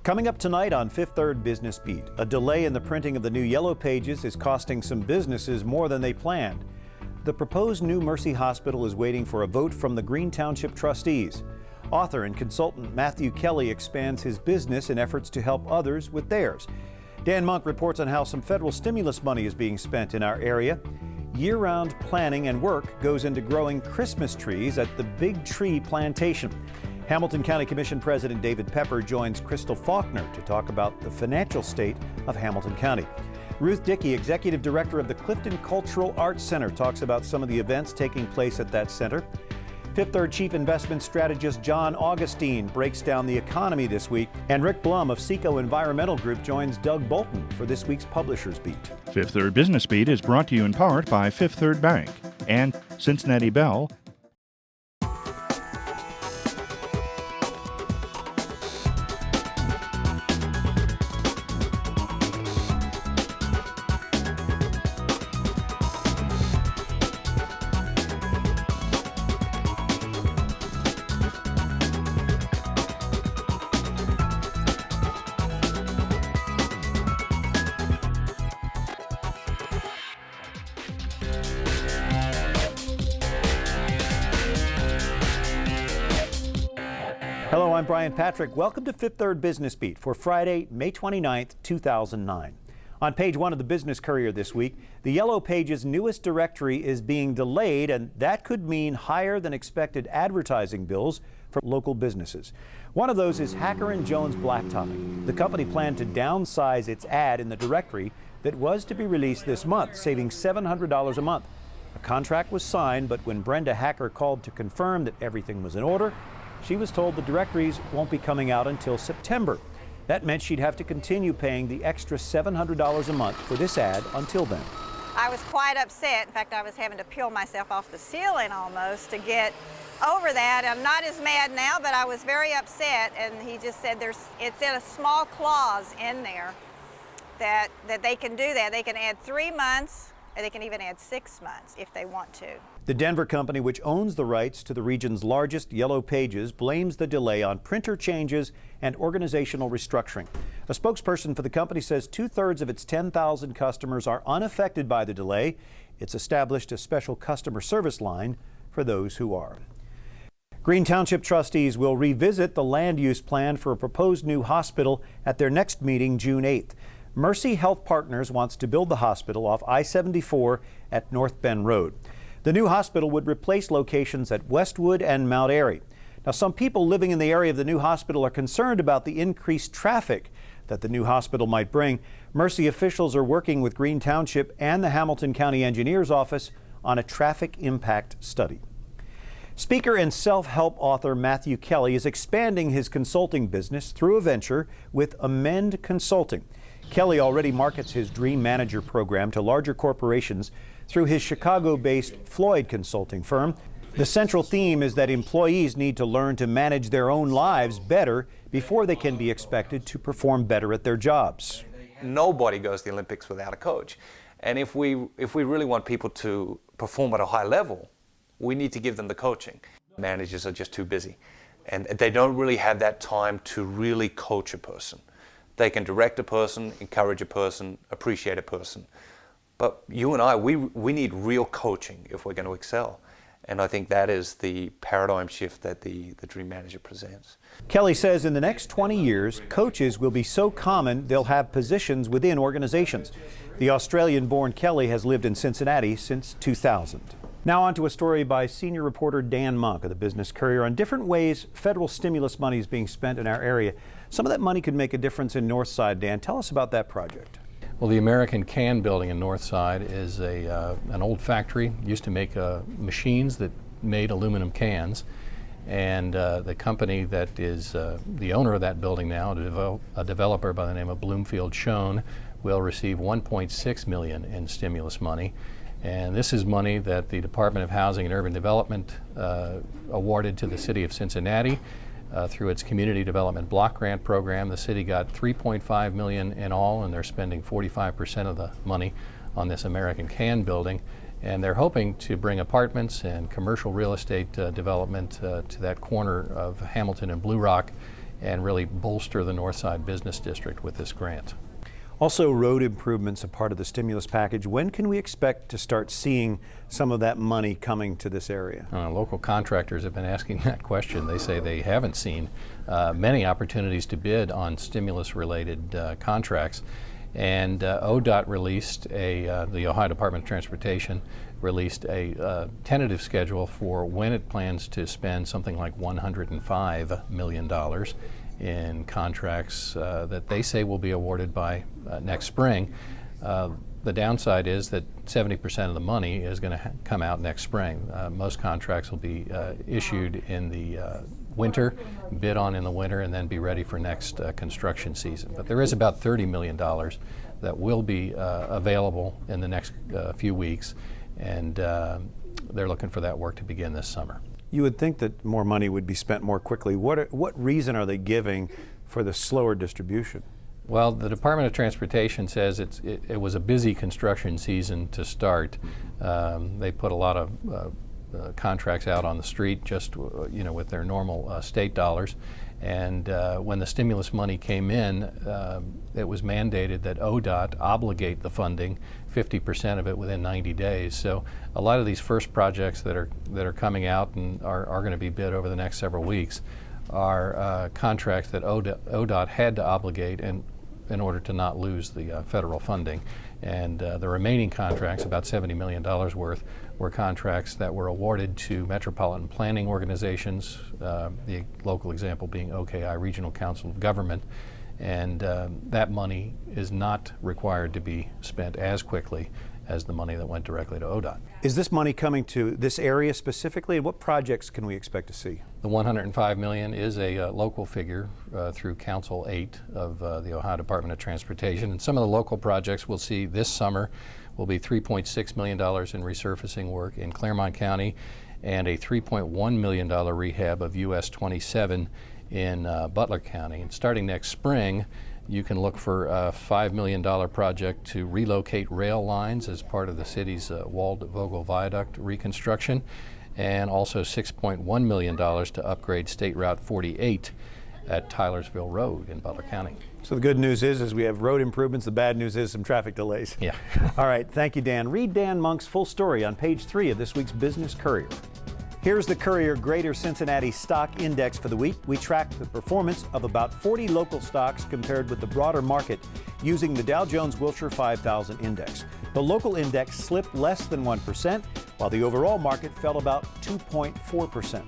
Coming up tonight on Fifth Third Business Beat, a delay in the printing of the new Yellow Pages is costing some businesses more than they planned. The proposed new Mercy Hospital is waiting for a vote from the Green Township trustees. Author and consultant Matthew Kelly expands his business in efforts to help others with theirs. Dan Monk reports on how some federal stimulus money is being spent in our area. Year-round planning and work goes into growing Christmas trees at the Big Tree Plantation. Hamilton County Commission President David Pepper joins Crystal Faulkner to talk about the financial state of Hamilton County. Ruth Dickey, Executive Director of the Clifton Cultural Arts Center, talks about some of the events taking place at that center. Fifth Third Chief Investment Strategist John Augustine breaks down the economy this week. And Rick Blum of Seco Environmental Group joins Doug Bolton for this week's Publishers Beat. Fifth Third Business Beat is brought to you in part by Fifth Third Bank and Cincinnati Bell. Hello, I'm Brian Patrick. Welcome to Fifth Third Business Beat for Friday, May 29th, 2009. On page 1 of the Business Courier this week, the Yellow Pages' newest directory is being delayed, and that could mean higher than expected advertising bills for local businesses. One of those is Hacker & Jones Blacktopping. The company planned to downsize its ad in the directory that was to be released this month, saving $700 a month. A contract was signed, but when Brenda Hacker called to confirm that everything was in order, she was told the directories won't be coming out until September. That meant she'd have to continue paying the extra $700 a month for this ad until then. I was quite upset. In fact, I was having to peel myself off the ceiling almost to get over that. I'm not as mad now, but I was very upset, and he just said it's in a small clause in there that they can do that. They can add 3 months, and they can even add 6 months if they want to. The Denver company, which owns the rights to the region's largest Yellow Pages, blames the delay on printer changes and organizational restructuring. A spokesperson for the company says 2/3 of its 10,000 customers are unaffected by the delay. It's established a special customer service line for those who are. Green Township trustees will revisit the land use plan for a proposed new hospital at their next meeting June 8th. Mercy Health Partners wants to build the hospital off I-74 at North Bend Road. The new hospital would replace locations at Westwood and Mount Airy. Now, some people living in the area of the new hospital are concerned about the increased traffic that the new hospital might bring. Mercy officials are working with Green Township and the Hamilton County Engineer's Office on a traffic impact study. Speaker and self-help author Matthew Kelly is expanding his consulting business through a venture with Amend Consulting. Kelly already markets his Dream Manager program to larger corporations through his Chicago-based Floyd consulting firm. The central theme is that employees need to learn to manage their own lives better before they can be expected to perform better at their jobs. Nobody goes to the Olympics without a coach. And if we really want people to perform at a high level, we need to give them the coaching. Managers are just too busy, and they don't really have that time to really coach a person. They can direct a person, encourage a person, appreciate a person. But you and I, we need real coaching if we're going to excel. And I think that is the paradigm shift that the Dream Manager presents. Kelly says in the next 20 years, coaches will be so common they'll have positions within organizations. The Australian-born Kelly has lived in Cincinnati since 2000. Now on to a story by senior reporter Dan Monk of the Business Courier on different ways federal stimulus money is being spent in our area. Some of that money could make a difference in Northside. Dan, tell us about that project. Well, the American Can building in Northside is an old factory. Used to make machines that made aluminum cans. And the company that is the owner of that building now, a developer by the name of Bloomfield Schoen, will receive $1.6 million in stimulus money. And this is money that the Department of Housing and Urban Development awarded to the City of Cincinnati through its Community Development Block Grant Program. The city got $3.5 million in all, and they're spending 45% of the money on this American Can building. And they're hoping to bring apartments and commercial real estate development to that corner of Hamilton and Blue Rock and really bolster the Northside Business District with this grant. Also, road improvements, a part of the stimulus package. When can we expect to start seeing some of that money coming to this area? Local contractors have been asking that question. They say they haven't seen many opportunities to bid on stimulus-related contracts. And ODOT released the Ohio Department of Transportation released a tentative schedule for when it plans to spend something like $105 million in contracts that they say will be awarded by next spring. The downside is that 70% of the money is going to come out next spring. Most contracts will be issued in the winter, bid on in the winter, and then be ready for next construction season. But there is about $30 million that will be available in the next few weeks, and they're looking for that work to begin this summer. You would think that more money would be spent more quickly. What reason are they giving for the slower distribution? Well, the Department of Transportation says it was a busy construction season to start. They put a lot of contracts out on the street just with their normal state dollars. And when the stimulus money came in, it was mandated that ODOT obligate the funding, 50% of it within 90 days. So a lot of these first projects that are coming out and are going to be bid over the next several weeks are contracts that ODOT had to obligate in order to not lose the federal funding. And the remaining contracts, about $70 million worth, were contracts that were awarded to metropolitan planning organizations, the local example being OKI, Regional Council of Government, and that money is not required to be spent as quickly as the money that went directly to ODOT. Is this money coming to this area specifically, and what projects can we expect to see? The $105 million is a local figure through Council 8 of the Ohio Department of Transportation, and some of the local projects we'll see this summer will be $3.6 million in resurfacing work in Claremont County and a $3.1 million rehab of US 27 in Butler County. And starting next spring, you can look for a $5 million project to relocate rail lines as part of the city's Wald-Vogel Viaduct reconstruction, and also $6.1 million to upgrade State Route 48 at Tylersville Road in Butler County. So the good news is we have road improvements. The bad news is some traffic delays. Yeah. All right, thank you, Dan. Read Dan Monk's full story on page 3 of this week's Business Courier. Here's the Courier Greater Cincinnati Stock Index for the week. We track the performance of about 40 local stocks compared with the broader market using the Dow Jones Wilshire 5000 Index. The local index slipped less than 1%, while the overall market fell about 2.4%.